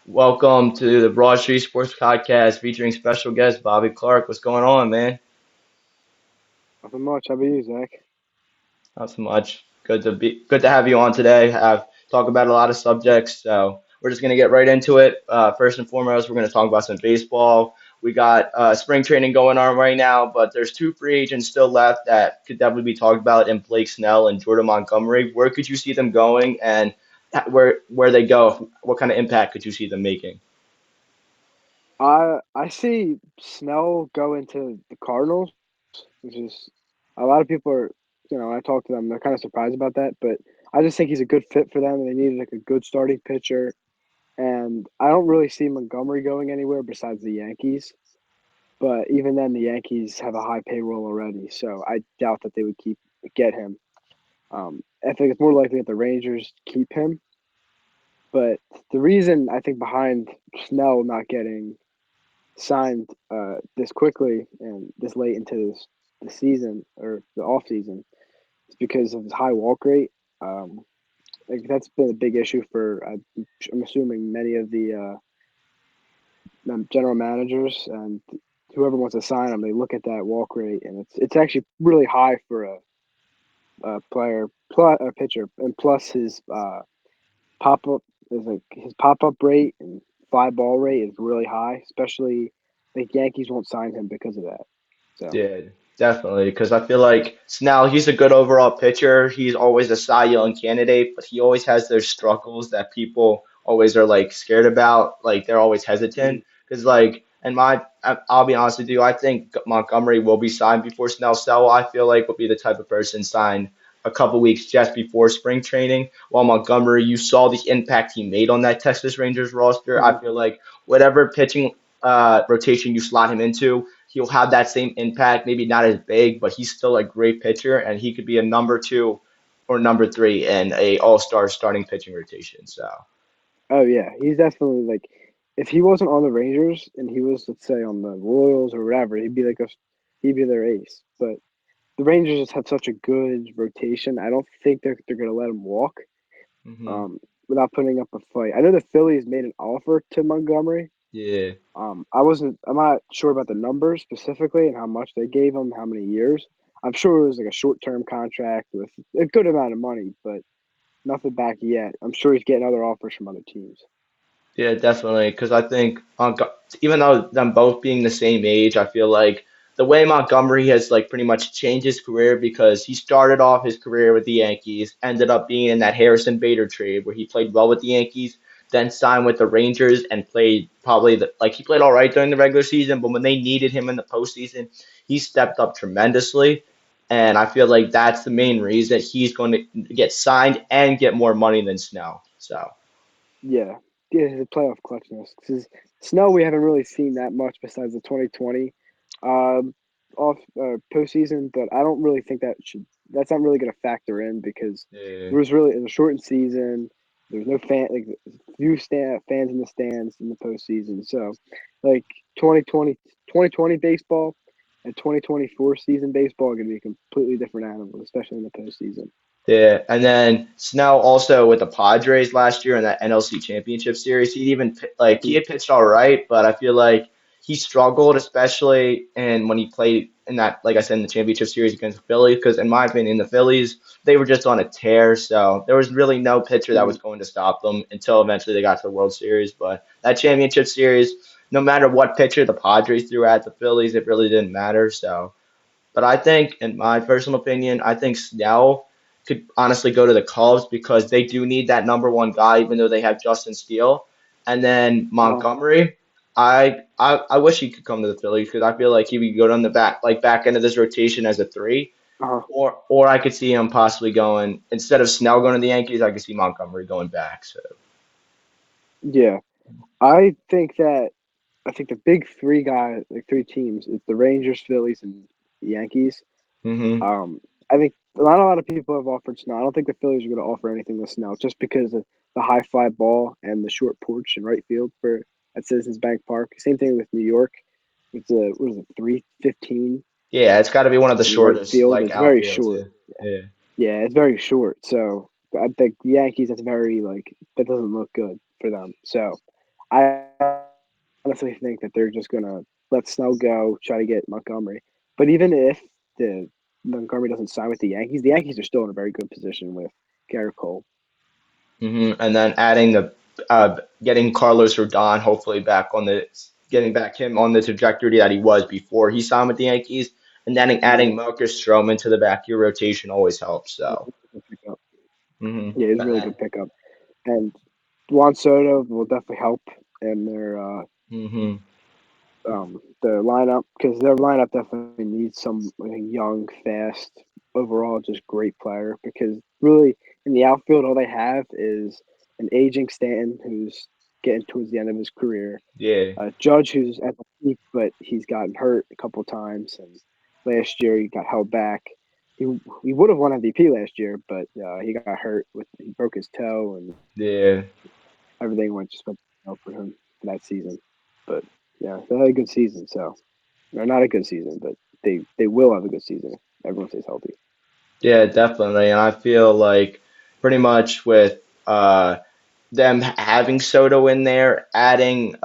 Welcome to the Broad Street Sports Podcast featuring special guest Bobby Clark. What's going on, man? Nothing much. How about you, Zach? Not so much. Good to have you on today. Have talk about a lot of subjects. So we're just gonna get right into it. First and foremost, we're gonna talk about some baseball. We got spring training going on right now, but there's two free agents still left that could definitely be talked about in Blake Snell and Jordan Montgomery. Where could you see them going, and where they go? What kind of impact could you see them making? I see Snell go into the Cardinals, which is a lot of people are, I talk to them, they're kind of surprised about that, but I just think he's a good fit for them. They needed like a good starting pitcher, and I don't really see Montgomery going anywhere besides the Yankees. But even then, the Yankees have a high payroll already, so I doubt that they would get him. I think it's more likely that the Rangers keep him. But the reason I think behind Snell not getting signed this quickly and this late into the season or the off season is because of his high walk rate. Um, like that's been a big issue for I'm assuming many of the general managers and whoever wants to sign him. They look at that walk rate and it's actually really high for a player plus a pitcher, and plus his pop up is like his pop up rate and fly ball rate is really high, especially the Yankees won't sign him because of that. So Yeah, definitely. Because I feel like Snell, he's a good overall pitcher. He's always a Cy Young candidate, but he always has those struggles that people always are like scared about. Like they're always hesitant. mhm. Because I'll be honest with you, I think Montgomery will be signed before Snell. Snell, I feel like will be the type of person signed a couple weeks just before spring training. While Montgomery, you saw the impact he made on that Texas Rangers roster. I Mhm. feel like whatever pitching rotation you slot him into, he'll have that same impact. Maybe not as big, but he's still a great pitcher, and he could be a number two or number three in a all-star starting pitching rotation. So Oh yeah, he's definitely like if he wasn't on the Rangers and he was let's say on the Royals or whatever, he'd be their ace. But the Rangers just have such a good rotation. I don't think they're gonna let him walk hmm um, without putting up a fight. I know the Phillies made an offer to Montgomery. yeah, I'm not sure about the numbers specifically and how much they gave him, how many years. I'm sure it was like a short term contract with a good amount of money, but nothing back yet. I'm sure he's getting other offers from other teams. yeah, definitely. Because I think even though them both being the same age, I feel like the way Montgomery has like pretty much changed his career because he started off his career with the Yankees, ended up being in that Harrison Bader trade where he played well with the Yankees, then signed with the Rangers and played probably like he played all right during the regular season, but when they needed him in the postseason, he stepped up tremendously. And I feel like that's the main reason he's going to get signed and get more money than Snell. So. Yeah, yeah, the playoff clutchness. 'Cause Snow, we haven't really seen that much besides the 2020 um, off postseason, but I don't really think that's not really going to factor in because Yeah. it was a shortened season. There was no fans in the stands in the postseason. So, like 2020 baseball and 2024 season baseball are going to be completely different animals, especially in the postseason. Yeah, and then Snell also with the Padres last year in that NLC Championship Series. He Mhm. had pitched all right, but I feel like he struggled, especially in when he played in that, like I said, in the Championship Series against the Phillies. Because in my opinion, the Phillies they were just on a tear, so there was really no pitcher that was Mhm. going to stop them until eventually they got to the World Series. But that Championship Series, no matter what pitcher the Padres threw at the Phillies, it really didn't matter. So. But I think, in my personal opinion, I think Snell could honestly go to the Cubs because they do need that number one guy, even though they have Justin Steele. And then Uh, Montgomery, I wish he could come to the Phillies because I feel like he would go down the back end of this rotation as a three. uh, Or I could see him possibly going instead of Snell going to the Yankees, I could see Montgomery going back. So yeah. I think that I think the big three guys, like three teams, is the Rangers, Phillies, and Yankees. hmm I think not a lot of people have offered Snell. I don't think the Phillies are going to offer anything with Snell just because of the high fly ball and the short porch in right field for at Citizens Bank Park. Same thing with New York. It's a what is it 315 yeah, it's got to be one of the in right shortest field. like It's very outfields. short. Yeah, yeah. Yeah, it's very short. So I think the Yankees. That's very like that doesn't look good for them. So I honestly think that they're just gonna let Snell go, try to get Montgomery. But even if the Montgomery doesn't sign with the Yankees are still in a very good position with Garrett Cole. And then adding getting Carlos Rodon hopefully back on the getting back him on the trajectory that he was before he signed with the Yankees, and then Mhm. adding Marcus Stroman to the back of your rotation always helps. So, Good pickup. hmm Yeah, he's a and really then, good pickup. And Juan Soto will definitely help in hmm their lineup because their lineup definitely needs some like, young, fast, overall just great player. Because really, in the outfield, all they have is an aging Stanton who's getting towards the end of his career, yeah, Judge who's at the peak, but he's gotten hurt a couple times, and last year he got held back. He would have won MVP last year, but he got hurt with he broke his toe and yeah. everything went for him for that season. But yeah, they had a good season, so or not a good season, but they will have a good season if everyone stays healthy. Yeah, definitely. And I feel like pretty much with them having Soto in there, adding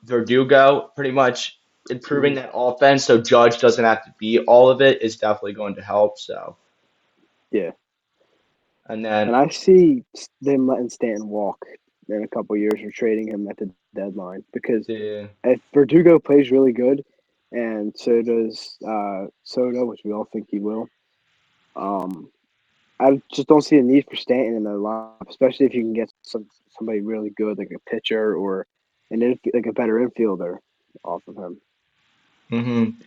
Verdugo, pretty much improving Mhm. that offense so Judge doesn't have to be all of it is definitely going to help. So, Yeah, and then and I see them letting Stanton walk in a couple years or trading him at the deadline because the if Verdugo plays really good, and so does Soto, which we all think he will, um, I just don't see a need for Stanton in the lineup, especially if you can get somebody really good like a pitcher or like a better infielder off of him.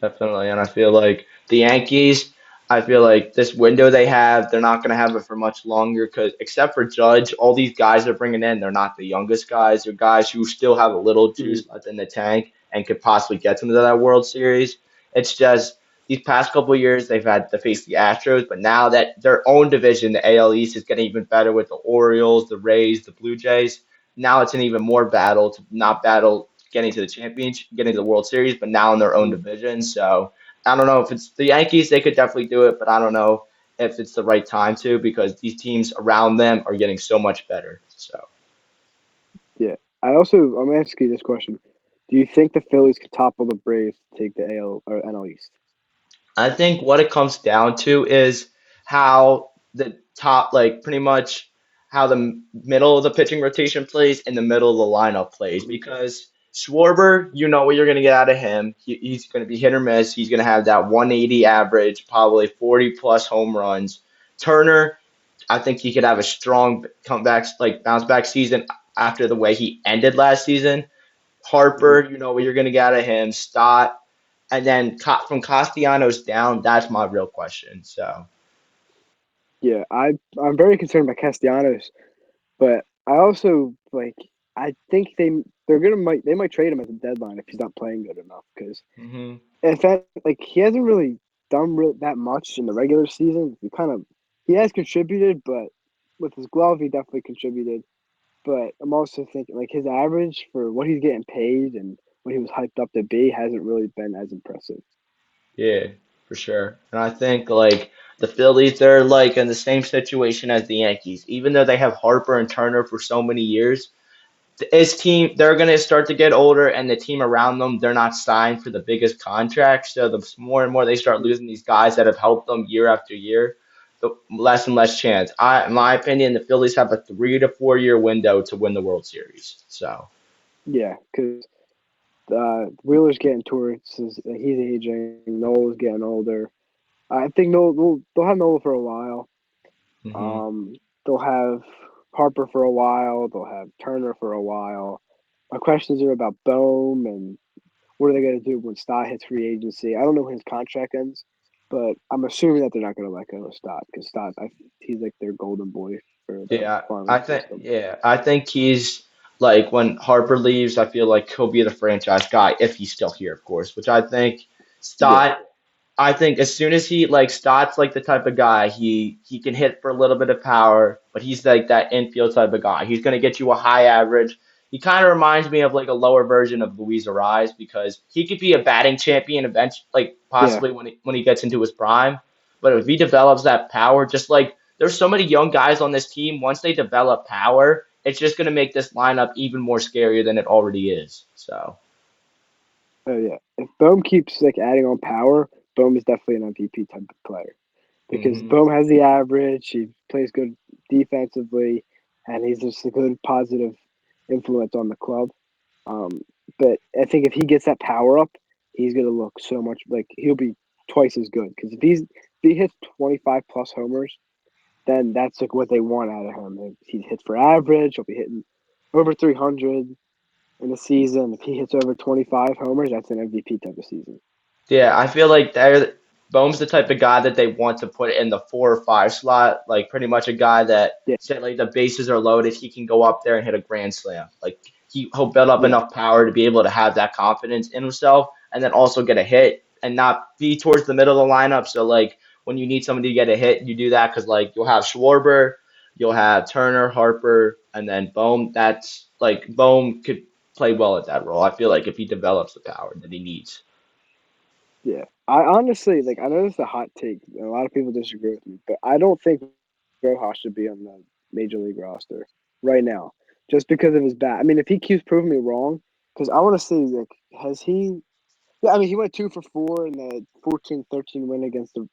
definitely. And I feel like the Yankees, I feel like this window they have, they're not going to have it for much longer because, except for Judge, all these guys they're bringing in, they're not the youngest guys. They're guys who still have a little Mhm. juice left in the tank and could possibly get them to that World Series. It's just these past couple of years they've had to face the Astros, but now that their own division, the AL East, is getting even better with the Orioles, the Rays, the Blue Jays. Now it's an even more battle to not battle getting to the championship, getting to the World Series, but now in their own Mhm. division. So I don't know if it's the Yankees, they could definitely do it, but I don't know if it's the right time to because these teams around them are getting so much better. So Yeah, I'm gonna ask you this question: do you think the Phillies could topple the Braves to take the AL or NL East? I think what it comes down to is how the top, like pretty much how the middle of the pitching rotation plays and the middle of the lineup plays. Mhm. Because Schwarber, you know what you're going to get out of him. He's going to be hit or miss. He's going to have that 180 average, probably 40 plus home runs. Turner, I think he could have a strong comeback, like bounce back season after the way he ended last season. Mhm. Harper, you know what you're going to get out of him. Stott, and then from Castellanos down, that's my real question. So, Yeah, I'm very concerned about Castellanos, but I also like I think they might trade him at the deadline if he's not playing good enough because hmm in fact like he hasn't really done that much in the regular season. He has contributed, but with his glove he definitely contributed. But I'm also thinking like his average for what he's getting paid and what he was hyped up to be hasn't really been as impressive. yeah, for sure. And I think like the Phillies, they're like in the same situation as the Yankees. Even though they have Harper and Turner for so many years, his team they're gonna start to get older, and the team around them they're not signed for the biggest contracts. So the more and more they start losing these guys that have helped them year after year, the less and less chance. In my opinion, the Phillies have a 3 to 4 year window to win the World Series. So. Yeah, because Wheeler's getting towards he's aging. Noel's getting older. I think they'll have Noel for a while. hmm Um, they'll have Harper for a while. They'll have Turner for a while. My questions are about Bohm and what are they going to do when Stott hits free agency? I don't know when his contract ends, but I'm assuming that they're not going to let go of Stott because he's like their golden boy for the Yeah, farming system. I think he's like when Harper leaves, I feel like he'll be the franchise guy if he's still here, of course. Which I think Yeah, Stott. I think as soon as he like Stott's like the type of guy he can hit for a little bit of power, but he's like that infield type of guy. He's gonna get you a high average. He kind of reminds me of like a lower version of Luis Ariz because he could be a batting champion eventually, like yeah, possibly when he gets into his prime. But if he develops that power, just like there's so many young guys on this team, once they develop power, it's just going to make this lineup even more scarier than it already is. So, Oh yeah, if Bohm keeps like adding on power, Bohm is definitely an MVP type of player because hmm Bohm has the average. He plays good defensively, and he's just a good positive influence on the club. Um, but I think if he gets that power up, he's gonna look so much like he'll be twice as good. Because if he hits 25 plus homers, then that's like what they want out of him. If he hits for average, he'll be hitting over 300 in the season. If he hits over 25 homers, that's an MVP type of season. yeah, I feel like Bohm's the type of guy that they want to put in the 4 or 5 slot, like pretty much a guy that Yeah, said like the bases are loaded, he can go up there and hit a grand slam. Like he'll build up yeah, enough power to be able to have that confidence in himself, and then also get a hit and not be towards the middle of the lineup. So like when you need somebody to get a hit, you do that because like you'll have Schwarber, you'll have Turner, Harper, and then Bohm. That's like Bohm could play well at that role. I feel like if he develops the power that he needs. yeah. I honestly like. I know this is a hot take. And a lot of people disagree with me, but I don't think Rojas should be on the major league roster right now, just because of his bat. I mean, if he keeps proving me wrong, because I want to see like has he? Yeah, I mean, he went 2 for 4 in the 14-13 win against the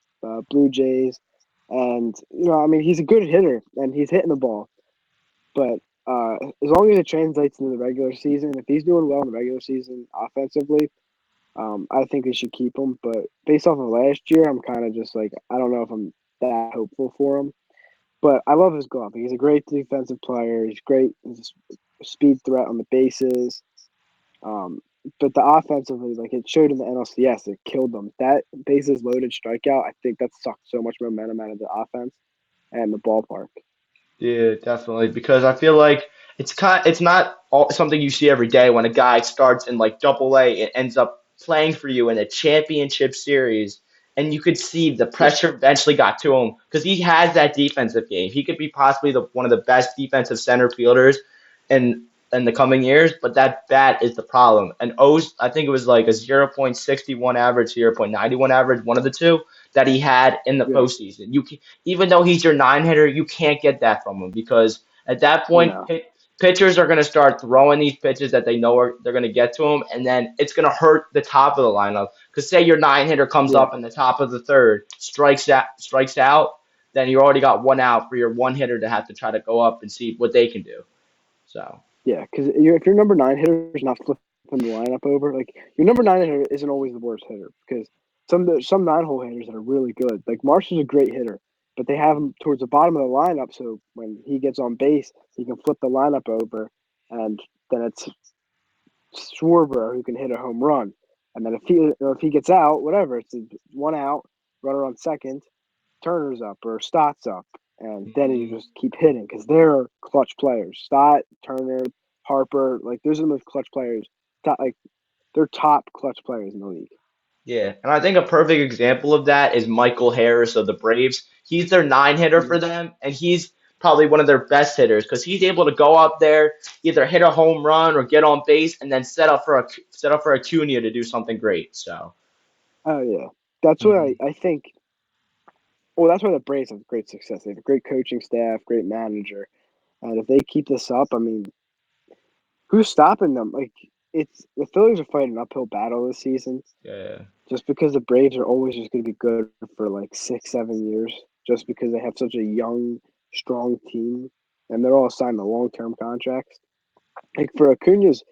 Blue Jays, and I mean, he's a good hitter and he's hitting the ball. But as long as it translates into the regular season, if he's doing well in the regular season offensively, I think they should keep him. But based off of last year, I'm kind of just like I don't know if I'm that hopeful for him. But I love his glove. He's a great defensive player. He's great. He's a speed threat on the bases. Um, but the offensively, like it showed in the NLCS, it killed them. That bases loaded strikeout, I think that sucked so much momentum out of the offense and the ballpark. Yeah, definitely. Because I feel like it's not something you see every day when a guy starts in like Double A and ends up playing for you in a championship series, and you could see the Yeah, pressure eventually got to him because he has that defensive game. He could be possibly one of the best defensive center fielders in the coming years, but that bat is the problem. And O's, I think it was like a 0.61 average, 0.91 average, one of the two that he had in the yeah, postseason. Even though he's your nine hitter, you can't get that from him because at that point, no, pitchers are going to start throwing these pitches that they know they're going to get to him, and then it's going to hurt the top of the lineup. Because say your nine hitter comes yeah, up in the top of the third, strikes out, then you already got one out for your one hitter to have to try to go up and see what they can do. So yeah. Because if your number nine hitter is not flipping the lineup over, like your number nine hitter isn't always the worst hitter because some nine hole hitters that are really good. Like Marsh is a great hitter, but they have him towards the bottom of the lineup, so when he gets on base, he can flip the lineup over, and then it's Schwarber who can hit a home run. And then if he gets out, whatever, it's one out, runner on second, Turner's up or Stott's up, and then you mhm. just keep hitting because they're clutch players. Stott, Turner, Harper, like those are the most clutch players. Like they're top clutch players in the league. Yeah, and I think a perfect example of that is Michael Harris of the Braves. He's their nine hitter for Mhm. them, and he's probably one of their best hitters because he's able to go up there, either hit a home run or get on base, and then set up for Acuna to do something great. So, Oh yeah, that's what mhm. I think. Well, that's why the Braves have great success. They have a great coaching staff, great manager, and if they keep this up, I mean, who's stopping them? Like it's the Phillies are fighting an uphill battle this season, Yeah, just because the Braves are always just going to be good for like 6, 7 years, just because they have such a young, strong team, and they're all signed to long-term contracts. Like for Acuna's,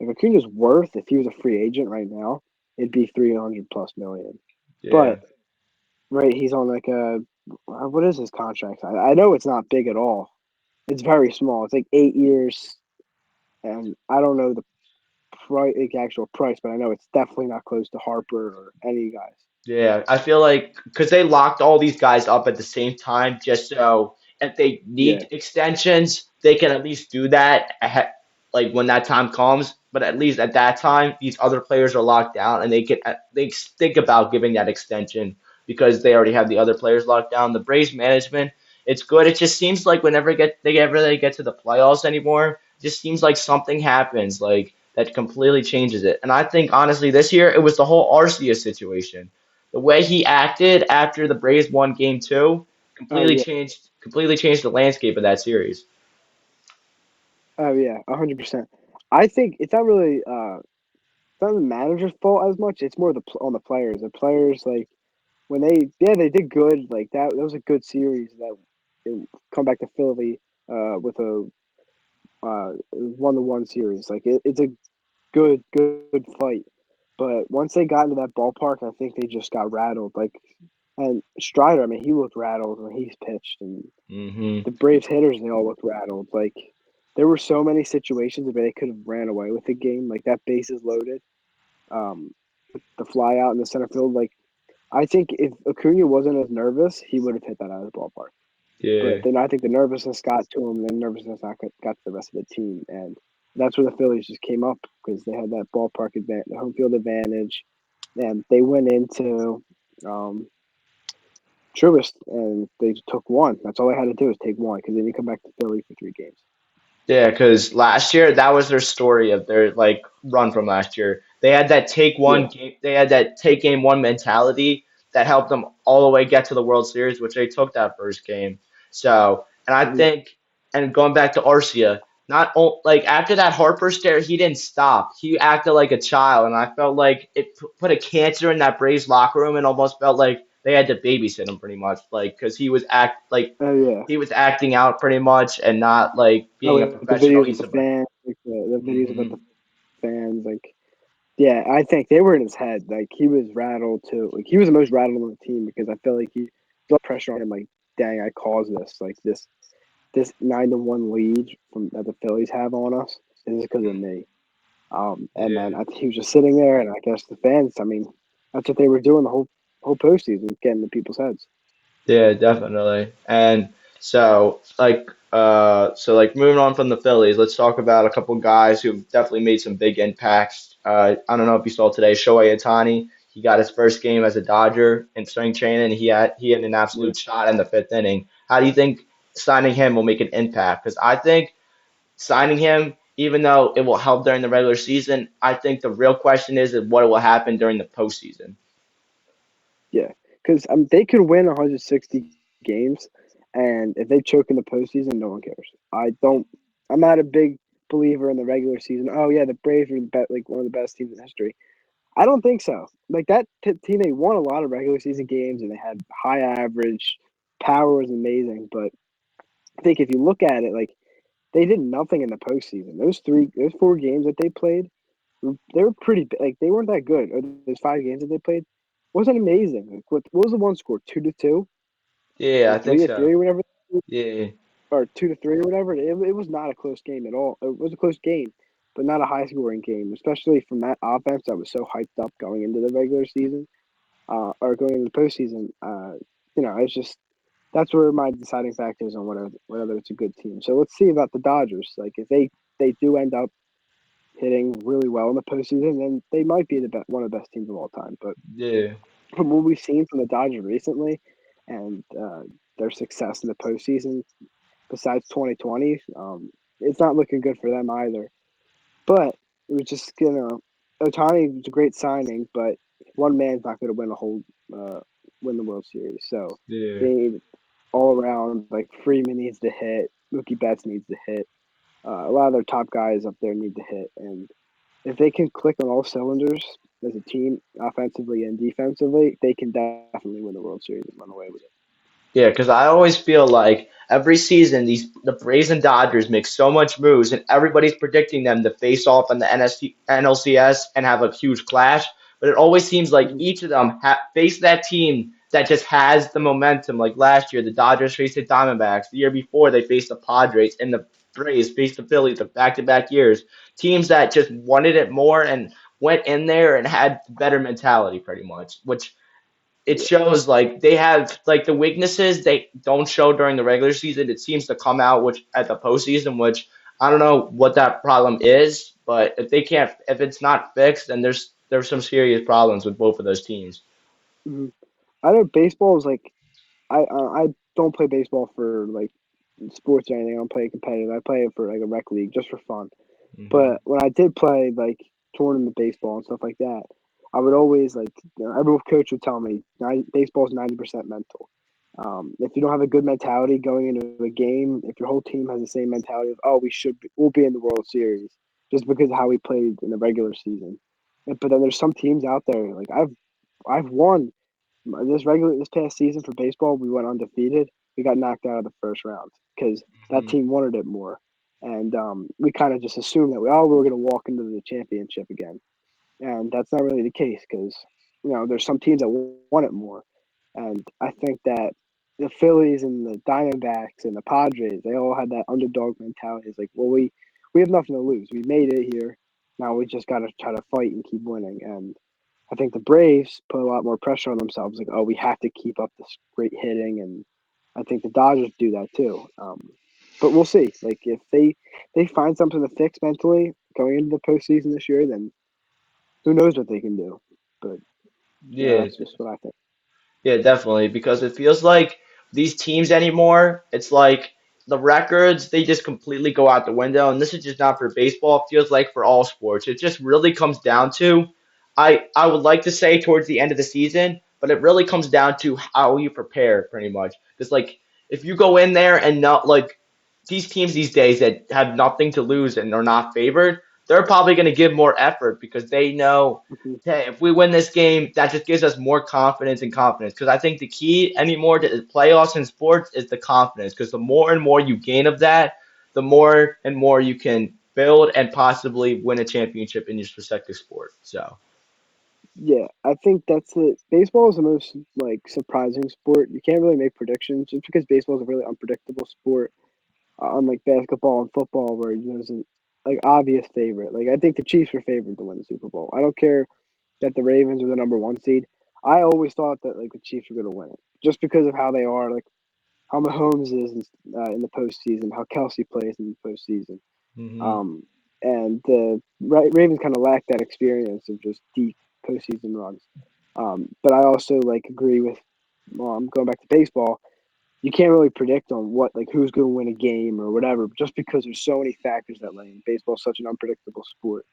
if Acuna's worth, if he was a free agent right now, it'd be 300 plus million. yeah, But right, he's on like a what is his contract? I know it's not big at all. It's very small. It's like 8 years, and I don't know the price, like actual price, but I know it's definitely not close to Harper or any guys. yeah. I feel like because they locked all these guys up at the same time, just so if they Yeah, need extensions, they can at least do that like when that time comes. But at least at that time, these other players are locked down, and they think about giving that extension because they already have the other players locked down. The Braves management, it's good. It just seems like whenever they get to the playoffs anymore, it just seems like something happens like that completely changes it. And I think honestly, this year it was the whole Arcia situation. The way he acted after the Braves won Game 2 oh yeah, completely changed the landscape of that series. Oh yeah, 100%. I think it's not really it's not the manager's fault as much. It's more on the players. The players like when they did good. Like that was a good series that they come back to Philly with a 1-1 series. Like it's a good fight. But once they got into that ballpark, I think they just got rattled. Like and Strider, I mean, he looked rattled when he's pitched, and Hmm. the Braves hitters they all looked rattled. Like there were so many situations where they could have ran away with the game. Like that bases loaded, the fly out in the center field. Like I think if Acuna wasn't as nervous, he would have hit that out of the ballpark. But Yeah. then I think the nervousness got to him, and the nervousness got to the rest of the team, and that's where the Phillies just came up because they had that ballpark advantage, the home field advantage, and they went into um, Truist and they took one. That's all they had to do is take one because then you come back to Philly for 3 games. Yeah, because last year that was their story of their like run from last year. They had that take one Yeah, game, they had that take game one mentality that helped them all the way get to the World Series, which they took that first game. So, and I hmm think, and going back to Arcia, like after that Harper stare, he didn't stop. He acted like a child, and I felt like it put a cancer in that Braves locker room, and almost felt like they had to babysit him pretty much, like because oh yeah. he was acting out pretty much and not like Oh, being a with the professional. videos with He's the a fans, like the videos about hmm the fans, like yeah, I think they were in his head. Like he was rattled too. Like he was the most rattled on the team because I feel like he felt pressure on him. Like, dang, I caused this. Like this 9-1 lead from that the Phillies have on us is because of me. And yeah, then I think he was just sitting there, and I guess the fans. I mean, that's what they were doing the whole postseason, getting in people's heads. yeah, definitely. And so like moving on from the Phillies, let's talk about a couple guys who definitely made some big impacts. I don't know if you saw today, Shohei Ohtani. He got his first game as a Dodger in spring training. He had an Yeah. absolute shot in the fifth inning. How do you think signing him will make an impact? Because I think signing him, even though it will help during the regular season, I think the real question is what will happen during the postseason. Yeah, because they could win 160 games, and if they choke in the postseason, no one cares. I don't. I'm not a big believer in the regular season. Oh yeah, the Braves are like one of the best teams in history. I don't think so. Like that team, they won a lot of regular season games, and they had high average. Power was amazing, but I think if you look at it, like they did nothing in the postseason. Those 4 games that they played, they were pretty like they weren't that good. Or those 5 games that they played wasn't amazing. Like what was the one score? 2-2 Yeah, or I think three to so. three or whatever, Yeah, or 2-3 or whatever. It was not a close game at all. It was a close game, but not a high scoring game, especially from that offense that was so hyped up going into the regular season, or going into the postseason. It's just that's where my deciding factor is on whether it's a good team. So let's see about the Dodgers. Like if they do end up hitting really well in the postseason, then they might be one of the best teams of all time. But yeah. from what we've seen from the Dodgers recently, and their success in the postseason, besides 2020, it's not looking good for them either. But it was just Otani was a great signing, but one man's not going to uh, win the World Series. So Yeah. they need all around. Like Freeman needs to hit, Mookie Betts needs to hit. A lot of their top guys up there need to hit, and if they can click on all cylinders as a team, offensively and defensively, they can definitely win the World Series and run away with it. Yeah, because I always feel like every season the Braves and Dodgers make so much moves, and everybody's predicting them to face off in the NLCS and have a huge clash. But it always seems like Mhm. each of them face that team that just has the momentum. Like last year, the Dodgers faced the Diamondbacks. The year before, they faced the Padres, and the Braves faced the Phillies. The back-to-back years, teams that just wanted it more and went in there and had better mentality, pretty much, which it Yeah. shows like they have like the weaknesses they don't show during the regular season. It seems to come out which at the postseason, which I don't know what that problem is, but if it's not fixed, then there's some serious problems with both of those teams. hmm I know baseball is like I don't play baseball for like sports or anything. I don't play it competitive. I play it for like a rec league just for fun. Hmm. But when I did play like tournament baseball and stuff like that, I would always every coach would tell me baseball is 90% mental. If you don't have a good mentality going into a game, if your whole team has the same mentality of "oh, we'll be in the World Series" just because of how we played in the regular season. But then there's some teams out there like I've won this past season for baseball. We went undefeated. We got knocked out of the first round because that Mhm. team wanted it more, and we kind of just assumed that we were going to walk into the championship again, and that's not really the case because there's some teams that want it more, and I think that the Phillies and the Diamondbacks and the Padres they all had that underdog mentality. It's like, well, we have nothing to lose. We made it here. Now we just got to try to fight and keep winning. And I think the Braves put a lot more pressure on themselves. Like, oh, we have to keep up this great hitting, and I think the Dodgers do that too. But we'll see. Like if they find something to fix mentally going into the postseason this year, then who knows what they can do. But Yeah, that's just what I think. yeah, definitely. Because it feels like these teams anymore, it's like the records, they just completely go out the window. And this is just not for baseball. It feels like for all sports. It just really comes down to, I would like to say towards the end of the season, but it really comes down to how you prepare pretty much. Because like if you go in there and not like these teams these days that have nothing to lose and are not favored, they're probably going to give more effort because they know, Mhm. hey, if we win this game, that just gives us more confidence and confidence. Because I think the key anymore to the playoffs in sports is the confidence. Because the more and more you gain of that, the more and more you can build and possibly win a championship in your respective sport. So, Yeah, I think that's it. Baseball is the most like surprising sport. You can't really make predictions just because baseball is a really unpredictable sport. Unlike basketball and football, where there's an like obvious favorite. Like I think the Chiefs were favored to win the Super Bowl. I don't care that the Ravens were the number one seed. I always thought that like the Chiefs were going to win it just because of how they are, like how Mahomes is in the postseason, how Kelsey plays in the postseason. hmm Um, and the Ravens kind of lack that experience of just deep postseason runs. But I also like agree with. Well, I'm going back to baseball. You can't really predict on what like who's going to win a game or whatever, just because there's so many factors that lay in. Baseball is such an unpredictable sport,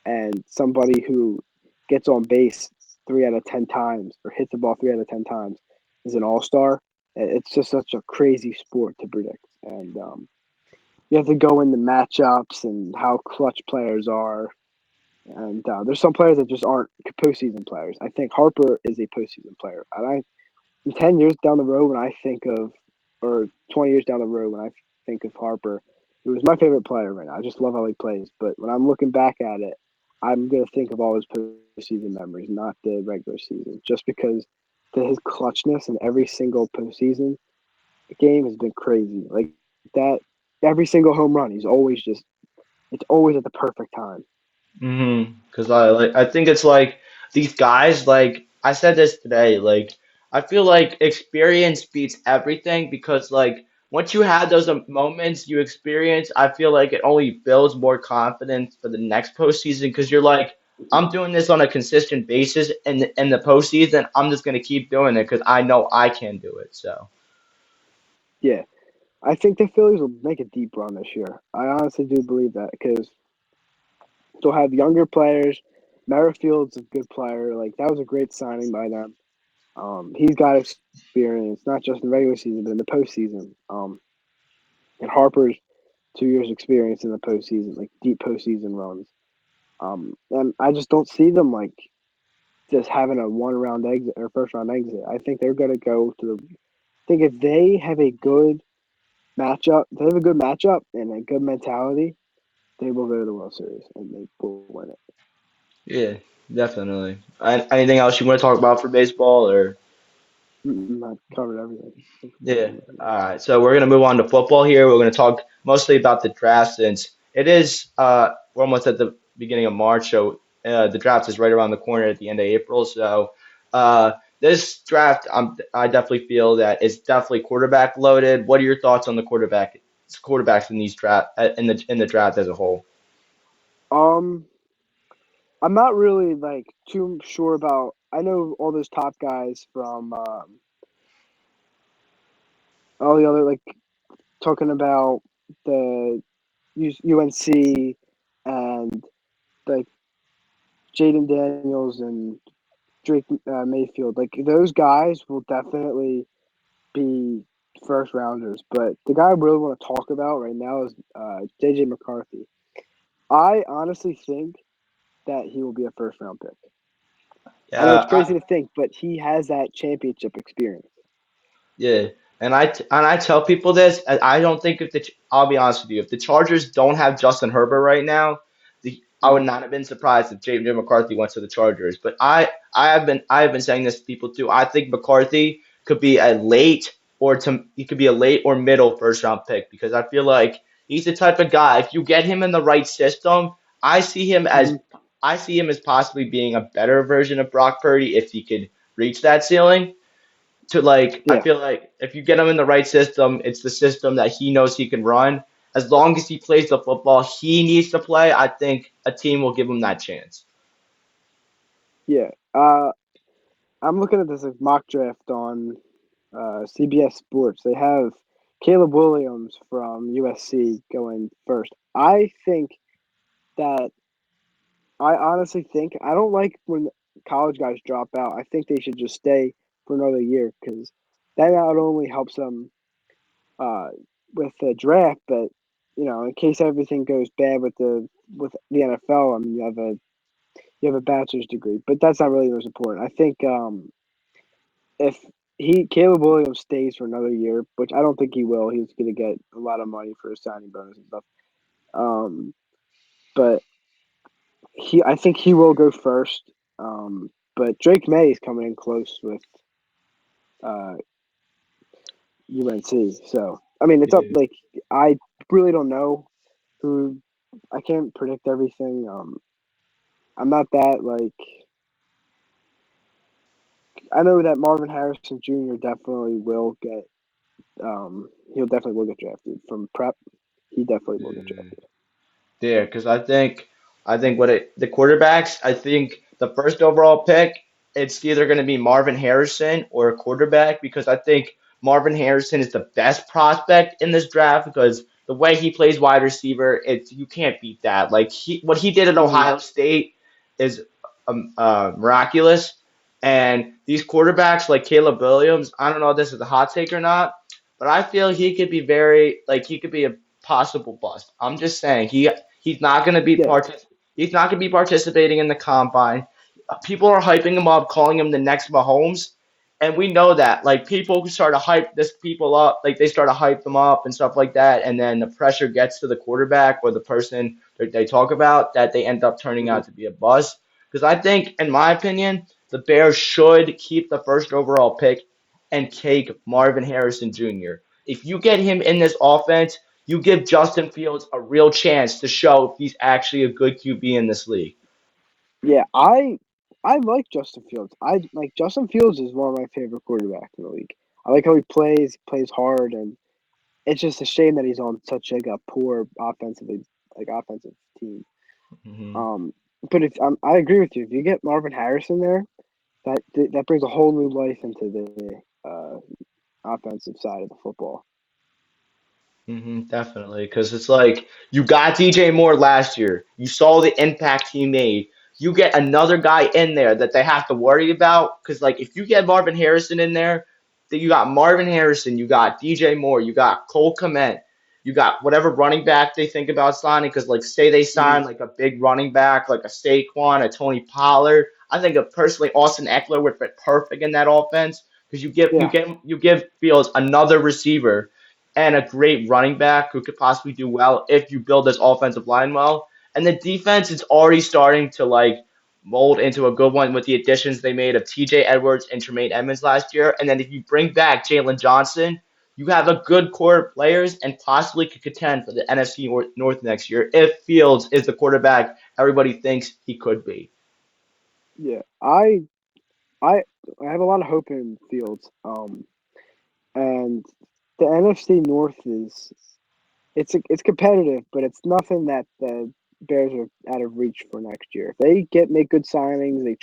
and somebody who gets on base 3 out of 10 times or hits the ball 3 out of 10 times is an all star. It's just such a crazy sport to predict, and you have to go into matchups and how clutch players are. And there's some players that just aren't postseason players. I think Harper is a postseason player. And 10 years down the road, when I think of, or 20 years down the road, when I think of Harper, he was my favorite player right now. I just love how he plays. But when I'm looking back at it, I'm going to think of all his postseason memories, not the regular season, just because his clutchness in every single postseason game has been crazy. Like that, every single home run, it's always at the perfect time. Because I think it's like these guys like I said this today like I feel like experience beats everything because like once you have those moments you experience I feel like it only builds more confidence for the next postseason because you're like I'm doing this on a consistent basis and in the postseason I'm just gonna keep doing it because I know I can do it so Yeah, I think the Phillies will make a deep run this year. I honestly do believe that because they'll have younger players. Merrifield's a good player. Like that was a great signing by them. He's got experience, not just in the regular season, but in the postseason. And Harper's 2 years experience in the postseason, like deep postseason runs. And I just don't see them like just having a one round exit or first round exit. I think they're going to go to the. I think if they have a good they have a good matchup and a good mentality, they will go to the World Series and they will win it. yeah definitely anything else you want to talk about for baseball or I covered everything. Yeah. All right. So we're gonna move on to football here. We're gonna talk mostly about the draft since it is we're almost at the beginning of March, so the draft is right around the corner at the end of April. So uh, this draft, I definitely feel that it's definitely quarterback loaded. What are your thoughts on the quarterbacks in these draft in the draft as a whole? Um, I'm not really like too sure about. I know all those top guys from all the other like talking about the UNC and like Jaden Daniels and Drake Mayfield. Like those guys will definitely be first rounders, but the guy I really want to talk about right now is JJ McCarthy. I honestly think that he will be a first round pick. I know it's crazy Yeah, to think, but he has that championship experience. yeah, and I tell people this, and I don't think if I'll be honest with you, if the Chargers don't have Justin Herbert right now, I would Mhm. not have been surprised if J.J. McCarthy went to the Chargers. But I have been saying this to people too. I think McCarthy could be a late he could be a late or middle first round pick because I feel like he's the type of guy. If you get him in the right system, I see him as Mhm. I see him as possibly being a better version of Brock Purdy if he could reach that ceiling to I Yeah, feel like if you get him in the right system, it's the system that he knows he can run. As long as he plays the football he needs to play, I think a team will give him that chance. yeah. I'm looking at this mock draft on CBS Sports. They have Caleb Williams from USC going first. That I honestly think I don't like when college guys drop out. I think they should just stay for another year because that not only helps them uh, with the draft, but in case everything goes bad with the NFL, I mean, you have a bachelor's degree, but that's not really the most important. I think if Caleb Williams stays for another year, which I don't think he will, he's going to get a lot of money for his signing bonus and stuff. Um, but I think he will go first. But Drake May is coming in close with uh, UNC. So I mean, it's up. Yeah. Like I really don't know who. I can't predict everything. I'm not that like. I know that Marvin Harrison Jr. definitely will get. He'll definitely will get drafted from prep. He definitely will get Yeah. drafted. There, because I think the quarterbacks, I think the first overall pick, it's either going to be Marvin Harrison or a quarterback because I think Marvin Harrison is the best prospect in this draft because the way he plays wide receiver, you can't beat that. Like what he did at Hmm. Ohio State is miraculous. And these quarterbacks like Caleb Williams, I don't know if this is a hot take or not, but I feel he could be he could be a possible bust. I'm just saying he's not going to be Yeah. he's not going to be participating in the combine. People are hyping him up, calling him the next Mahomes, and we know that. Like people who start to hype this people up, like they start to hype them up and stuff like that, and then the pressure gets to the quarterback or the person that they talk about that they end up turning Hmm. out to be a bust. Because I think, in my opinion, the Bears should keep the first overall pick and take Marvin Harrison Jr. If you get him in this offense, you give Justin Fields a real chance to show if he's actually a good QB in this league. Yeah. I like Justin Fields. I like Justin Fields is one of my favorite quarterbacks in the league. I like how he plays. He plays hard, and it's just a shame that he's on such like a poor offensive team. Hmm. Um, but if I agree with you, if you get Marvin Harrison there, that brings a whole new life into the offensive side of the football. Definitely, because it's like you got DJ Moore last year. You saw the impact he made. You get another guy in there that they have to worry about. Because like if you get Marvin Harrison in there, then you got Marvin Harrison, you got DJ Moore, you got Cole Kmet, you got whatever running back they think about signing. Because like say they Hmm. sign like a big running back like a Saquon, a Tony Pollard. I think personally Austin Eckler would fit perfect in that offense because Yeah, you give Fields another receiver and a great running back who could possibly do well if you build this offensive line well. And the defense is already starting to mold into a good one with the additions they made of TJ Edwards and Tremaine Edmonds last year. And then if you bring back Jalen Johnson, you have a good core of players and possibly could contend for the NFC North next year if Fields is the quarterback everybody thinks he could be. yeah. I I have a lot of hope in Fields. And the NFC North is it's competitive, but it's nothing that the Bears are out of reach for next year. If they make good signings, they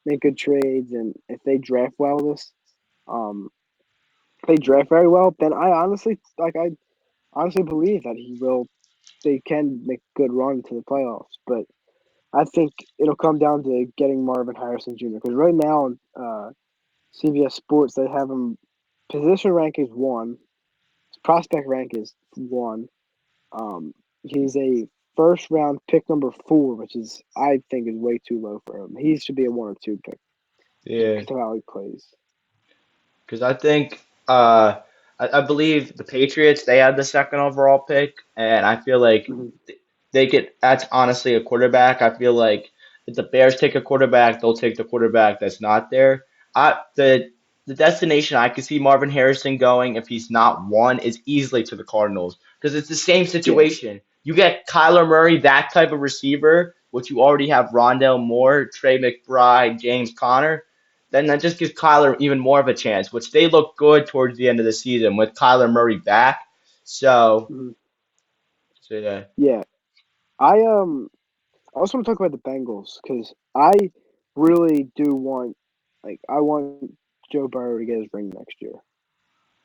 make good trades, and if they draft well um, if they draft very well, then I honestly believe that they can make a good run to the playoffs. But I think it'll come down to getting Marvin Harrison Jr. because right now on CBS Sports they have him. position rank is one. His prospect rank is one. Um, he's a first round pick number four, which is I think is way too low for him. He should be a one or two pick, just Yeah, because of how he plays. because I think I believe the Patriots they had the second overall pick, and I feel like Mhm. they get that's honestly a quarterback. I feel like if the Bears take a quarterback, they'll take the quarterback that's not there. The destination I could see Marvin Harrison going if he's not one is easily to the Cardinals because it's the same Yeah. situation. You get Kyler Murray, that type of receiver, which you already have Rondell Moore, Trey McBride, James Conner. Then that just gives Kyler even more of a chance, which they look good towards the end of the season with Kyler Murray back. So, Mhm. so yeah. Yeah. I I also want to talk about the Bengals because I really do want, like, I want Joe Burrow to get his ring next year.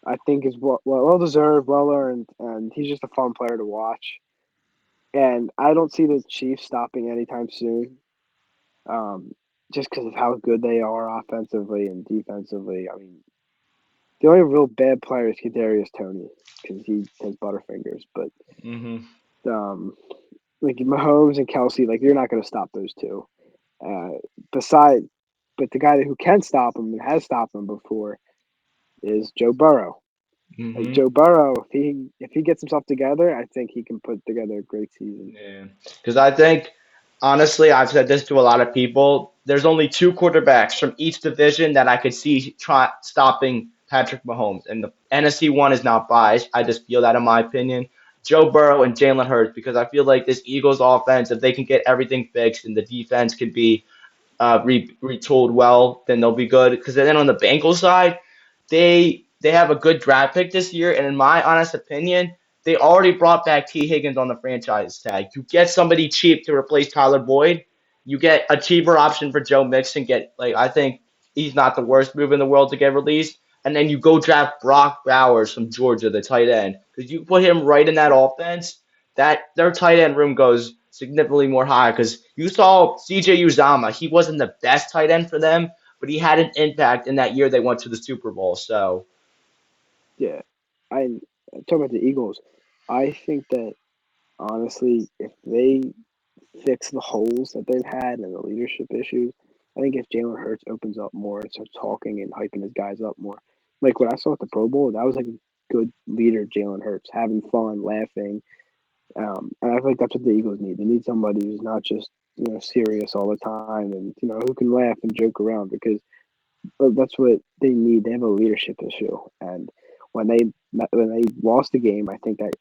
I think is well deserved, well earned, and he's just a fun player to watch. And I don't see the Chiefs stopping anytime soon, um, just because of how good they are offensively and defensively. I mean, the only real bad player is Kadarius Toney because he has butterfingers, but Hmm. um, like Mahomes and Kelsey, like you're not going to stop those two. Uh, beside, but the guy who can stop him and has stopped him before is Joe Burrow. Like Hmm. Joe Burrow, if he gets himself together, I think he can put together a great season. Yeah, because I think honestly, I've said this to a lot of people. There's only two quarterbacks from each division that I could see stopping Patrick Mahomes, and the NFC one is not biased. I just feel that in my opinion. Joe Burrow and Jalen Hurts, because I feel like this Eagles offense, if they can get everything fixed and the defense can be retooled well, then they'll be good. Because then on the Bengals side, they have a good draft pick this year, and in my honest opinion, they already brought back T. Higgins on the franchise tag. You get somebody cheap to replace Tyler Boyd. You get a cheaper option for Joe Mixon. Get like I think he's not the worst move in the world to get released. And then you go draft Brock Bowers from Georgia, the tight end, because you put him right in that offense that their tight end room goes significantly more high because you saw CJ Uzama. He wasn't the best tight end for them, but he had an impact in that year they went to the Super Bowl. So, Yeah, I talk about the Eagles. I think that honestly, if they fix the holes that they've had and the leadership issues, I think if Jalen Hurts opens up more and starts talking and hyping his guys up more, like what I saw at the Pro Bowl, that was like a good leader, Jalen Hurts, having fun, laughing, and I feel like that's what the Eagles need. They need somebody who's not just serious all the time, and who can laugh and joke around because that's what they need. They have a leadership issue, and when they lost the game, I think that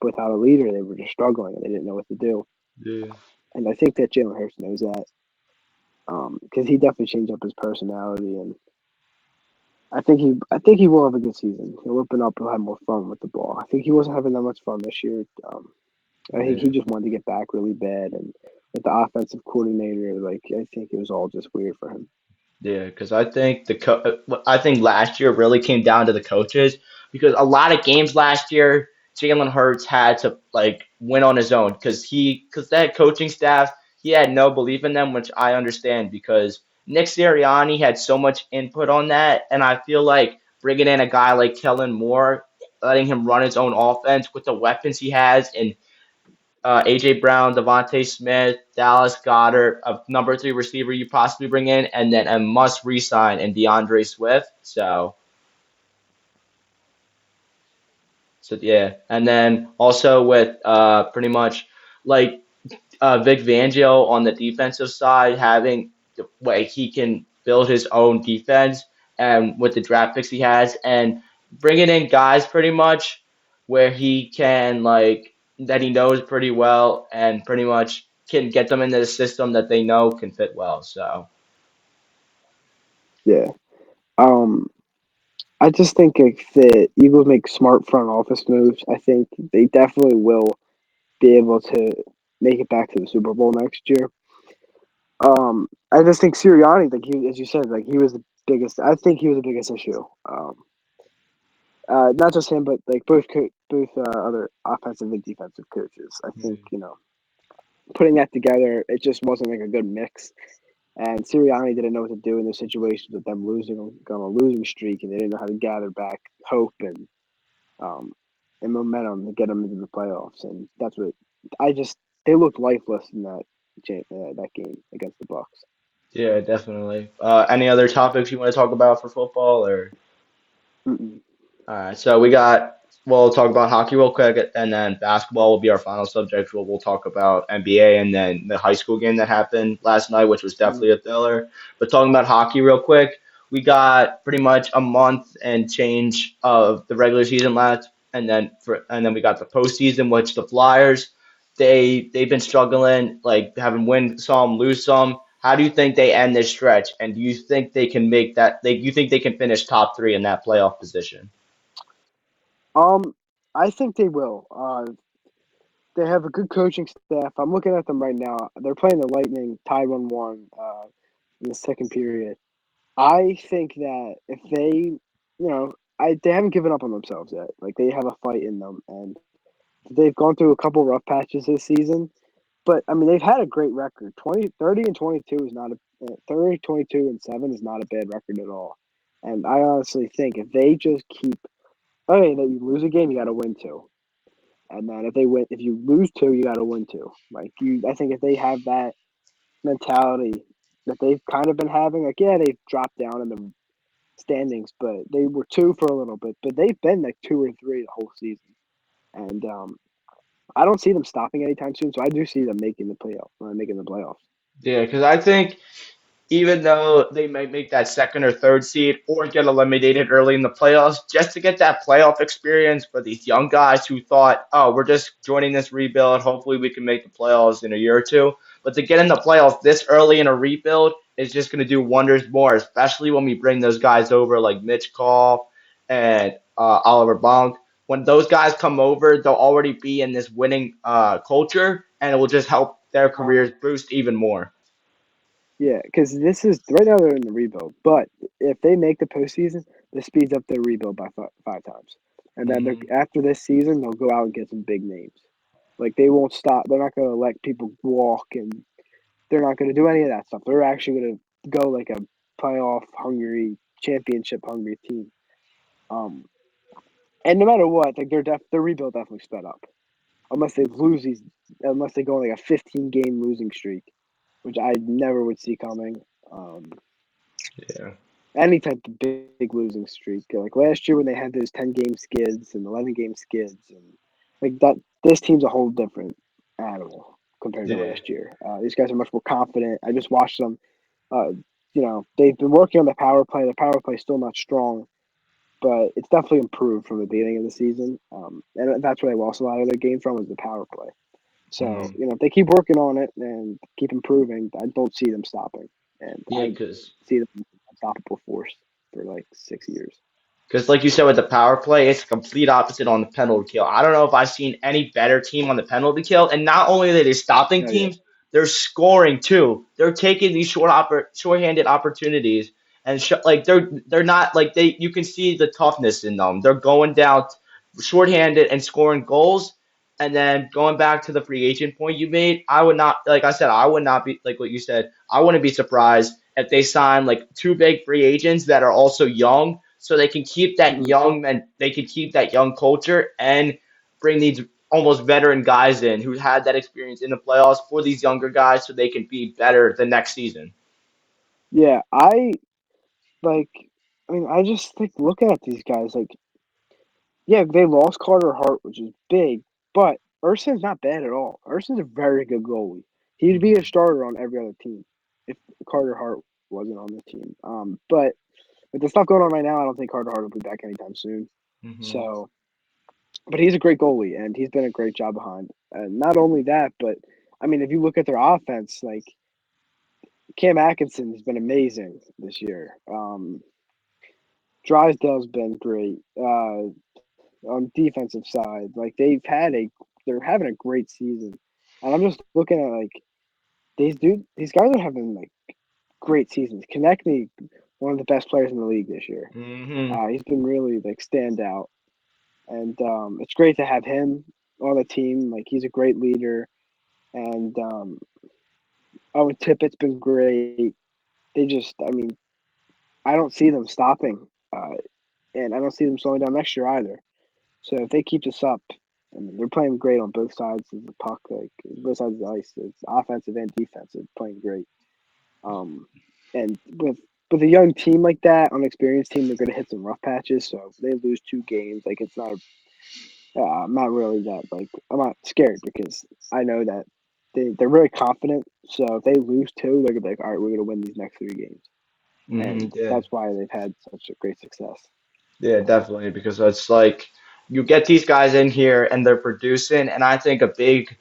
without a leader, they were just struggling and they didn't know what to do. yeah. And I think that Jalen Hurts knows that because he definitely changed up his personality, and I think he will have a good season. He'll open up. He'll have more fun with the ball. I think he wasn't having that much fun this year. I think he Yeah. just wanted to get back really bad, and with the offensive coordinator, like I think it was all just weird for him. Yeah, because I think I think last year really came down to the coaches because a lot of games last year Jalen Hurts had to like win on his own because that coaching staff he had no belief in them, which I understand because Nick Sirianni had so much input on that, and I feel like bringing in a guy like Kellen Moore, letting him run his own offense with the weapons he has, and AJ Brown, Devontae Smith, Dallas Goddard, a number three receiver you possibly bring in, and then a must resign in DeAndre Swift. So yeah, and then also with pretty much like Vic Fangio on the defensive side, having the way he can build his own defense and with the draft picks he has, and bringing in guys pretty much where he can like that he knows pretty well and pretty much can get them into the system that they know can fit well. So Yeah. Um, I just think if the Eagles make smart front office moves, I think they definitely will be able to make it back to the Super Bowl next year. I just think Sirianni, like as you said, like he was the biggest. I think he was the biggest issue. Not just him, but like both other offensive and defensive coaches. I think yeah, putting that together, it just wasn't like a good mix. And Sirianni didn't know what to do in those situations with them losing on a losing streak, and they didn't know how to gather back hope um, and momentum to get them into the playoffs. And that's what I just they looked lifeless in that game against the Bucks. Yeah, definitely. Any other topics you want to talk about for football or? Mm-mm. All right, so we'll talk about hockey real quick, and then basketball will be our final subject. We'll talk about NBA and then the high school game that happened last night, which was Mm. definitely a thriller. But talking about hockey real quick, we got pretty much a month and change of the regular season left, and then we got the postseason, which the Flyers they've been struggling, like having win some, lose some. How do you think they end this stretch? And do you think they can make that? You think they can finish top three in that playoff position? Um, I think they will. They have a good coaching staff. I'm looking at them right now. They're playing the Lightning, tied 1-1 in the second period. I think that if they haven't given up on themselves yet. Like they have a fight in them, and they've gone through a couple rough patches this season. But I mean, they've had a great record. 30-22 is not a 30-22-7 is not a bad record at all. And I honestly think if they just keep, okay, that you lose a game, you got to win two. And then if you lose two, you got to win two. I think if they have that mentality that they've kind of been having, like yeah, they've dropped down in the standings, but they were two for a little bit, but they've been like two or three the whole season, and I don't see them stopping anytime soon. So I do see them making the playoffs. Yeah, because I think even though they might make that second or third seed or get eliminated early in the playoffs, just to get that playoff experience for these young guys who thought, oh, we're just joining this rebuild. Hopefully, we can make the playoffs in a year or two. But to get in the playoffs this early in a rebuild is just going to do wonders more, especially when we bring those guys over like Mitch Koff and Oliver Bonk. When those guys come over, they'll already be in this winning culture, and it will just help their Uh, careers boost even more. yeah, because this is right now they're in the rebuild, but if they make the postseason, this speeds up their rebuild by five times, and then Hmm. after this season, they'll go out and get some big names. Like they won't stop. They're not going to let people walk, and they're not going to do any of that stuff. They're actually going to go like a playoff hungry, championship hungry team. Um, and no matter what, like their rebuild definitely sped up. Unless they go on like a 15 game losing streak, which I never would see coming. Um, Yeah. any type of big losing streak, like last year when they had those 10 game skids and 11 game skids, and like that, this team's a whole different animal compared to Yeah. last year. These guys are much more confident. I just watched them. Uh, they've been working on the power play. The power play is still not strong, but it's definitely improved from the beginning of the season. And that's where they lost a lot of their game from was the power play. So, Hmm. if they keep working on it and keep improving, I don't see them stopping. And Yeah, I because see them an unstoppable force for like 6 years. like you said with the power play, it's the complete opposite on the penalty kill. I don't know if I've seen any better team on the penalty kill. And not only are they stopping Oh, yeah. teams, they're scoring too. They're taking these short-handed opportunities and like they're not like they. You can see the toughness in them. They're going down short-handed and scoring goals. And then going back to the free agent point you made, I would not, like I said, I would not be like what you said. I wouldn't be surprised if they sign like two big free agents that are also young, so they can keep that Mhm. young and they can keep that young culture and bring these almost veteran guys in who had that experience in the playoffs for these younger guys, so they can be better the next season. Yeah, I like. I mean, I just think looking at these guys, like, yeah, they lost Carter Hart, which is big, but Urson's not bad at all. Urson's a very good goalie. He'd be a Hmm. starter on every other team if Carter Hart wasn't on the team. But with the stuff going on right now, I don't think Carter Hart will be back anytime soon. Hmm. So, but he's a great goalie, and he's been a great job behind. And not only that, but I mean, if you look at their offense, like Cam Atkinson has been amazing this year. Drysdale's been great on defensive side. Like they're having a great season, and I'm just looking at like these guys are having like great seasons. Konechny, one of the best players in the league this year. Hmm. He's been really like standout, and it's great to have him on the team. Like he's a great leader, and Owen Tippett's been great. they just, I mean, I don't see them stopping, and I don't see them slowing down next year either. So if they keep this up, I mean, they're playing great on both sides of the puck, like both sides of the ice. It's offensive and defensive, playing great. Um, and with a young team like that, unexperienced team, they're going to hit some rough patches. So if they lose 2 games, like it's not. I'm not really that like I'm not scared because I know that they're really confident. So if they lose 2, they're gonna be like, all right, we're going to win these next 3 games, and Yeah. that's why they've had such a great success. Yeah, definitely, because it's like you get these guys in here and they're producing, and I think a big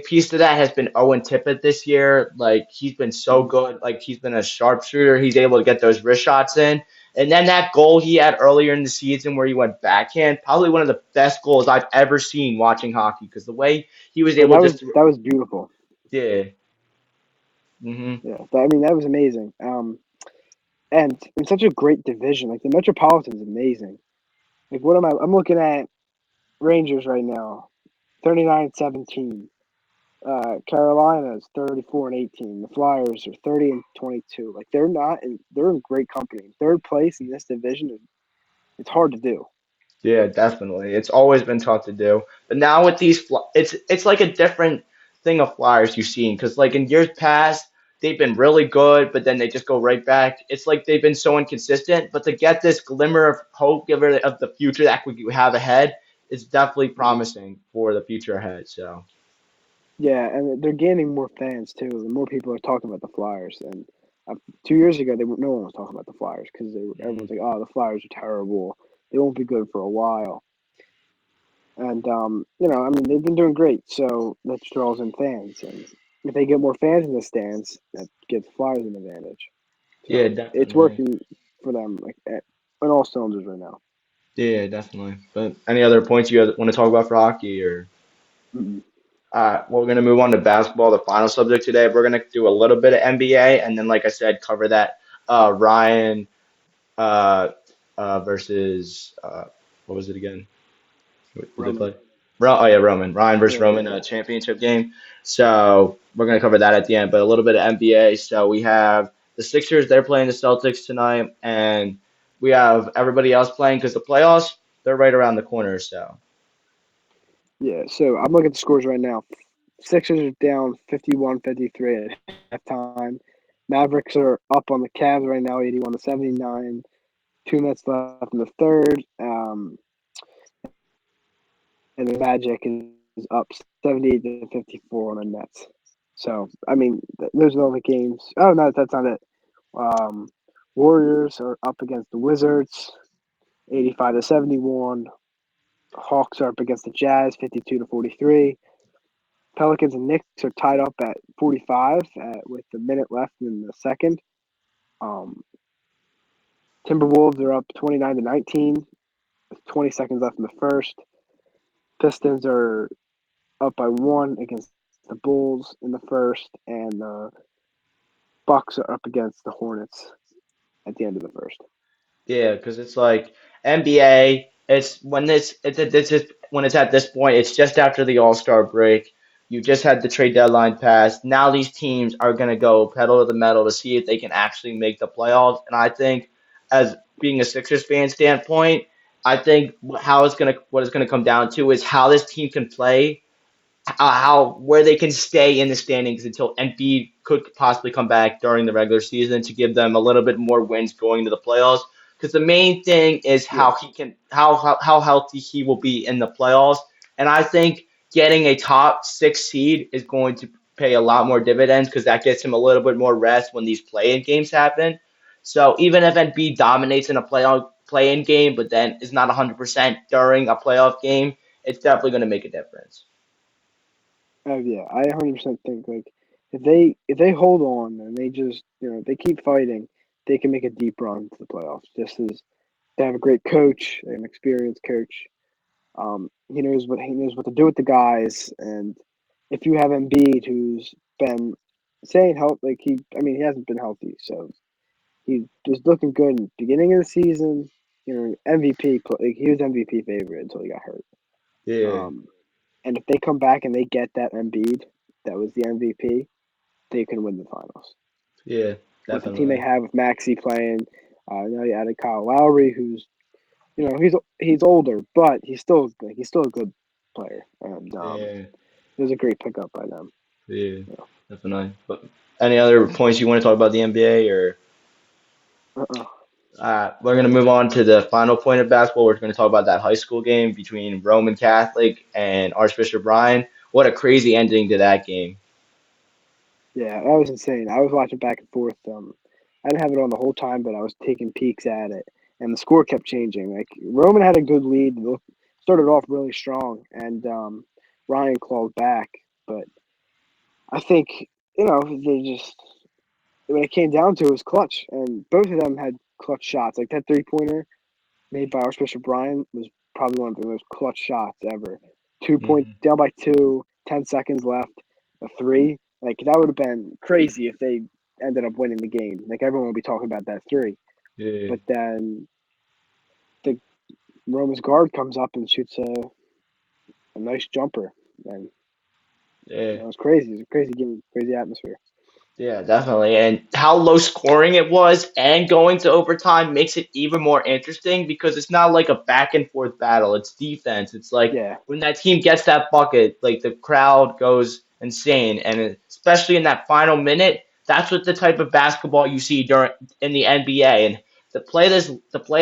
piece to that has been Owen Tippett this year. Like he's been so Mhm. good. Like he's been a sharpshooter. He's able to get those wrist shots in. And then that goal he had earlier in the season where he went backhand, probably one of the best goals I've ever seen watching hockey because the way he was And able just to, that was beautiful. yeah. Hmm. Yeah, I mean that was amazing. And in such a great division, like the Metropolitan's amazing. Like what am I? I'm looking at Rangers right now, 39-17. Carolina's 34-18. The Flyers are 30-22. Like they're in great company. Third place in this division, it's hard to do. Yeah, definitely. It's always been tough to do, but now with it's like a different thing of Flyers you've seen because like in years past they've been really good, but then they just go right back. It's like they've been so inconsistent, but to get this glimmer of hope, giver of the future that we have ahead, is definitely Mhm. promising for the future ahead. So Yeah, and they're gaining more fans too. The more people are talking about the Flyers, and 2 years ago, no one was talking about the Flyers because mhm. everyone's like, "Oh, the Flyers are terrible. They won't be good for a while." And I mean, they've been doing great, so that draws in fans. And if they get more fans in the stands, that gives Flyers an advantage. Yeah, So it's definitely. working for them like on all cylinders right now. Yeah, definitely. But any other points you guys want to talk about for hockey or? Mm-mm. Well, we're going to move on to basketball, the final subject today. We're going to do a little bit of NBA, and then, like I said, cover that Ryan uh, versus what was it again? Who they Roman. play? Oh yeah, Roman. Ryan versus Yeah, yeah, Roman yeah. championship game. So we're going to cover that at the end, but a little bit of NBA. So we have the Sixers. They're playing the Celtics tonight, and we have everybody else playing because the playoffs they're right around the corner. So Yeah. So I'm looking at the scores right now. Sixers are down 51-53 at halftime. Mavericks are up on the Cavs right now, 81-79. 2 minutes left in the third. And the Magic is up 78-54 on the Nets. So I mean, those are all the games. Oh no, that's not it. Um, Warriors are up against the Wizards, 85-71. Hawks are up against the Jazz, 52-43. Pelicans and Knicks are tied up at 45 with a minute left in the second. Um, Timberwolves are up 29-19 with 20 seconds left in the first. Pistons are up by 1 against the Bulls in the first, and the Bucks are up against the Hornets at the end of the first. yeah, because it's like NBA. It's when it's just when it's at this point. It's just after the All-Star break. You just had the trade deadline pass. Now these teams are gonna go pedal to the metal to see if they can actually make the playoffs. And I think, as being a Sixers fan standpoint, I think what it's gonna come down to is how this team can play how where they can stay in the standings until Embiid could possibly come back during the regular season to give them a little bit more wins going to the playoffs. Because the main thing is Yeah, how healthy he will be in the playoffs, and I think getting a top 6 seed is going to pay a lot more dividends because that gets him a little bit more rest when these play-in games happen. So even if Embiid dominates in a play-in game, but then is not 100% during a playoff game, it's definitely going to make a difference. yeah, I 100% think like if they hold on and they just they keep fighting, they can make a deep run to the playoffs. Just as they have a great coach, an experienced coach. He knows what to do with the guys, and if you have Embiid, who's been saying health, like I mean, he hasn't been healthy, so he was looking good in the beginning of the season. MVP, like he was MVP favorite until he got hurt. Yeah. Um, and if they come back and they get that Embiid, that was the MVP, they can win the finals. Yeah. with the team they definitely. have with Maxi playing. Now you added Kyle Lowry, who's he's older, but he's still a good player, and Yeah, it was a great pickup by them. yeah, You definitely. But any other points you want to talk about the NBA or? Uh-uh. We're going to move on to the final point of basketball. We're going to talk about that high school game between Roman Catholic and Archbishop Bryan. What a crazy ending to that game. Yeah, that was insane. I was watching back and forth. I didn't have it on the whole time, but I was taking peeks at it, and the score kept changing. Like Roman had a good lead, started off really strong, and Ryan clawed back. But I think they just when it came down to it was clutch, and both of them had clutch shots. Like that 3-pointer made by Archbishop Bryan was probably one of the most clutch shots ever. 2 point Hmm. down by 10 seconds left, a three. Like that would have been crazy if they ended up winning the game. Like everyone would be talking about that three. Yeah, But then the Roma's guard comes up and shoots a nice jumper, and yeah. it was crazy. It was a crazy game, crazy atmosphere. Yeah, definitely. And how low scoring it was and going to overtime makes it even more interesting because it's not like a back and forth battle. It's defense. It's like Yeah, when that team gets that bucket, like the crowd goes insane. And especially in that final minute, that's what the type of basketball you see during in the NBA. And to play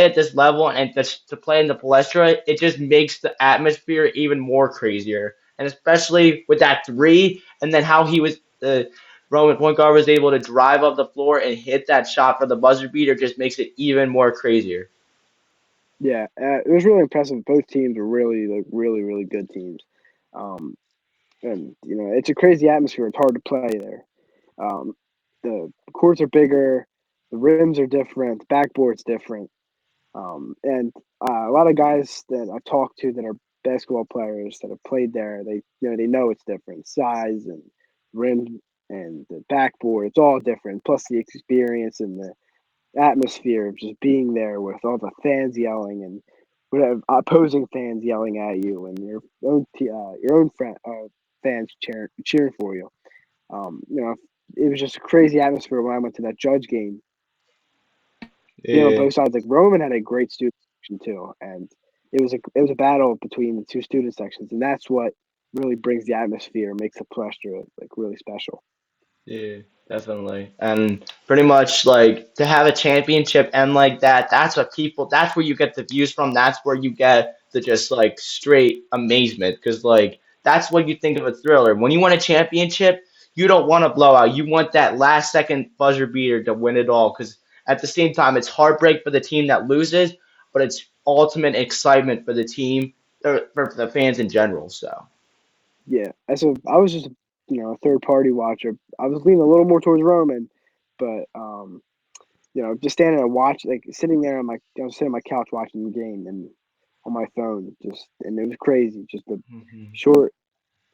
at this level and to play in the Palestra, it just makes the atmosphere even more crazier. And especially with that three, and then how he was the Roman point guard was able to drive up the floor and hit that shot for the buzzer beater just makes it even more crazier. yeah, it was really impressive. Both teams were really like really really good teams. Um, and it's a crazy atmosphere. It's hard to play there. Um, the courts are bigger, the rims are different, the backboard's different, and a lot of guys that I've talked to that are basketball players that have played there, they know it's different, size and rim and the backboard, it's all different. Plus the experience and the atmosphere of just being there with all the fans yelling and whatever opposing fans yelling at you and your own fans cheering for you. It was just a crazy atmosphere when I went to that Judge game. Being on Yeah, both sides, like Roman had a great student section too, and it was a battle between the two student sections, and that's what really brings the atmosphere, makes the Palestra like really special. yeah, definitely. And pretty much like to have a championship end like that, that's where you get the views from. That's where you get the just like straight amazement because like that's what you think of a thriller. When you win a championship, you don't want a blowout. You want that last second buzzer beater to win it all because at the same time, it's heartbreak for the team that loses, but it's ultimate excitement for the team, or for the fans in general. So, Yeah, I was just a third party watcher. I was leaning a little more towards Roman, but just standing and watch, like sitting there I was sitting on my couch watching the game and on my phone, and it was crazy. Just a mhm. short,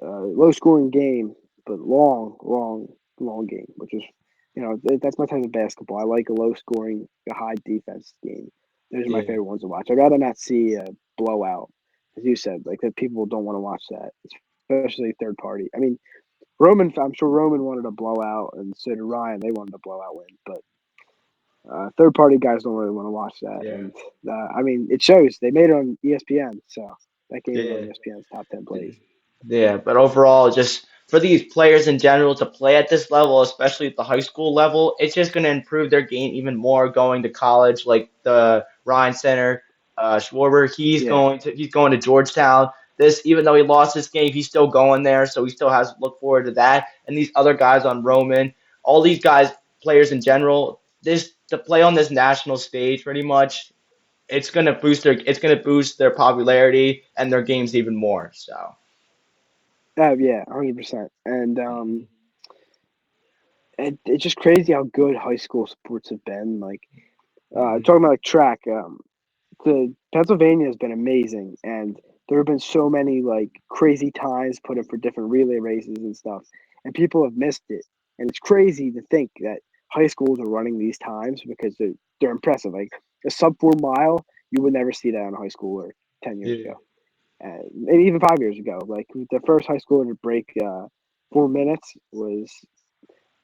low scoring game, but long, long, long game, which is, that's my type of basketball. I like a low scoring, a high defense game. Those are my Yeah, favorite ones to watch. I'd rather not see a blowout, as you said, like that people don't want to watch that, especially third party. I mean, I'm sure Roman wanted a blowout, and so did Ryan. They wanted a blowout win, but third party guys don't really want to watch that. yeah, And I mean, it shows. They made it on ESPN, so that game was on yeah. ESPN's top 10 plays. Yeah, but overall, just for these players in general to play at this level, especially at the high school level, it's just going to improve their game even more going to college. Like the Ryan Center, Schwarber, Yeah, he's going to Georgetown. This even though he lost this game, he's still going there, so he still has to look forward to that. And these other guys on Roman, all these guys, players in general, this to play on this national stage, pretty much, it's gonna boost their popularity and their games even more. So. yeah, 100%. And it's just crazy how good high school sports have been. Like Mhm. talking about like track, the Pennsylvania has been amazing, and there have been so many like crazy times put up for different relay races and stuff, and people have missed it. And it's crazy to think that high schools are running these times because they're impressive. Like a sub 4 mile, you would never see that in a high schooler 10 years Yeah. ago, and even 5 years ago. Like the first high schooler to break 4 minutes was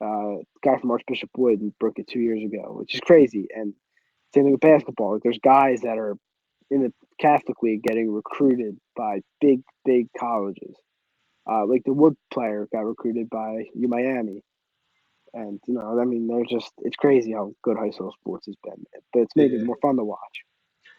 Guy from Archbishop Wood broke it 2 years ago, which is crazy. And same thing with basketball. Like, there's guys that are in the Catholic League getting recruited by big colleges. Like the Wood player got recruited by U Miami. And, I mean, they're just, it's crazy how good high school sports has been. But it's made it Yeah. more fun to watch.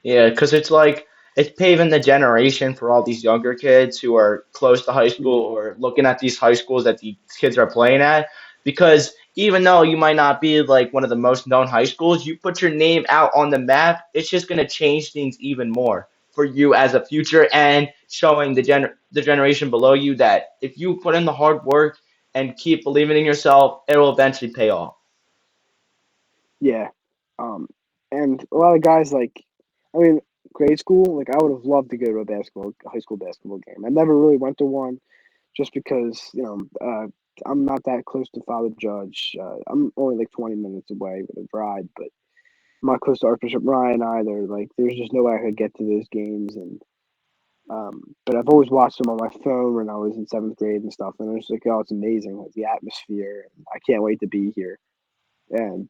Yeah, because it's like it's paving the generation for all these younger kids who are close to high school Mhm. or looking at these high schools that these kids are playing at. Because even though you might not be like one of the most known high schools, you put your name out on the map, it's just going to change things even more for you as a future and showing the generation below you that if you put in the hard work and keep believing in yourself, it will eventually pay off. Yeah. Um, and a lot of guys, like, I mean, grade school, like, I would have loved to go to a high school basketball game. I never really went to one just because, I'm not that close to Father Judge. I'm only like 20 minutes away with a ride, but I'm not close to Archbishop Ryan either. Like, there's just no way I could get to those games. And but I've always watched them on my phone when I was in seventh grade and stuff. And it's like, oh, it's amazing, like the atmosphere. And I can't wait to be here. And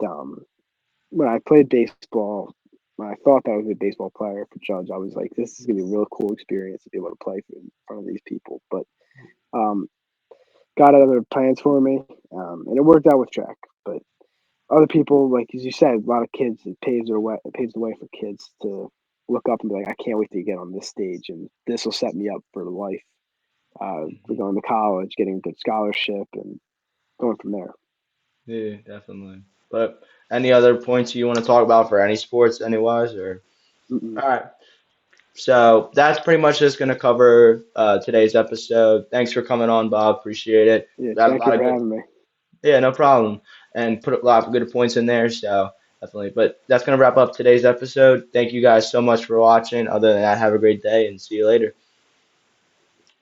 when I played baseball, when I thought that I was a baseball player for Judge, I was like, this is gonna be a real cool experience to be able to play in front of these people. But um, got other plans for me, and it worked out with track. But other people, like as you said, a lot of kids, it paves the way for kids to look up and be like, I can't wait to get on this stage, and this will set me up for life. For Mhm. going to college, getting a good scholarship, and going from there. Yeah, definitely. But any other points you want to talk about for any sports, anywise, or? Mm-mm. All right. So that's pretty much just going to cover today's episode. Thanks for coming on, Bob. Appreciate it. Yeah, Got a thank you lot for of good, having me. yeah, no problem. And put a lot of good points in there. So definitely. But that's going to wrap up today's episode. Thank you guys so much for watching. Other than that, have a great day and see you later.